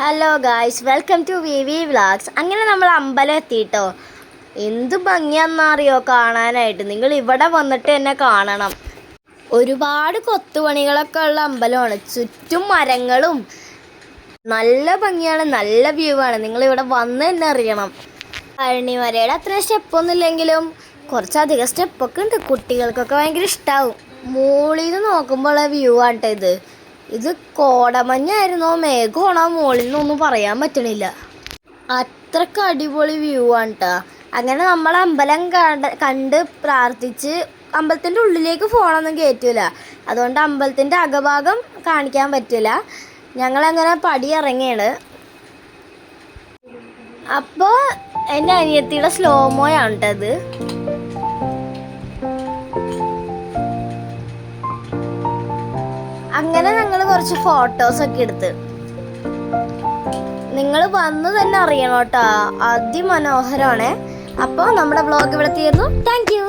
Hello guys, welcome to V V vlogs. അങ്ങനെ നമ്മൾ അമ്പലം എത്തിയിട്ടോ. എന്ത് ഭംഗിയാണെന്നറിയോ കാണാനായിട്ട്. നിങ്ങൾ ഇവിടെ വന്നിട്ട് തന്നെ കാണണം. ഒരുപാട് കൊത്തുപണികളൊക്കെ ഉള്ള അമ്പലമാണ്. ചുറ്റും മരങ്ങളും നല്ല ഭംഗിയാണ്, നല്ല വ്യൂ ആണ്. നിങ്ങൾ ഇവിടെ വന്ന് തന്നെ അറിയണം. പഴനിമലയുടെ അത്ര സ്റ്റെപ്പൊന്നും ഇല്ലെങ്കിലും കുറച്ചധികം സ്റ്റെപ്പൊക്കെ ഉണ്ട്. കുട്ടികൾക്കൊക്കെ ഭയങ്കര ഇഷ്ടമാവും. മുകളിൽ നിന്ന് നോക്കുമ്പോൾ വ്യൂ ആണ് ഇത്. ഇത് കോടമഞ്ഞായിരുന്നോ മേഘമാണോ മുകളിൽ നിന്നൊന്നും പറയാൻ പറ്റണില്ല. അത്രക്ക് അടിപൊളി വ്യൂ ആണ് കേട്ടോ. അങ്ങനെ നമ്മൾ അമ്പലം കണ്ട് പ്രാർത്ഥിച്ച് അമ്പലത്തിൻ്റെ ഉള്ളിലേക്ക് ഫോണൊന്നും കയറ്റൂല. അതുകൊണ്ട് അമ്പലത്തിൻ്റെ അകഭാഗം കാണിക്കാൻ പറ്റില്ല. ഞങ്ങളങ്ങനെ പടി ഇറങ്ങിയാണ്. അപ്പോൾ എൻ്റെ അനിയത്തിയുടെ സ്ലോമോയാണ് കേട്ടത്. അങ്ങനെ ഞങ്ങൾ കുറച്ച് ഫോട്ടോസൊക്കെ എടുത്ത്. നിങ്ങൾ വന്ന് തന്നെ അറിയണം കേട്ടോ, അതിമനോഹരമാണ്. അപ്പോൾ നമ്മുടെ വ്ളോഗ് ഇവിടെ തീർന്നു. Thank you.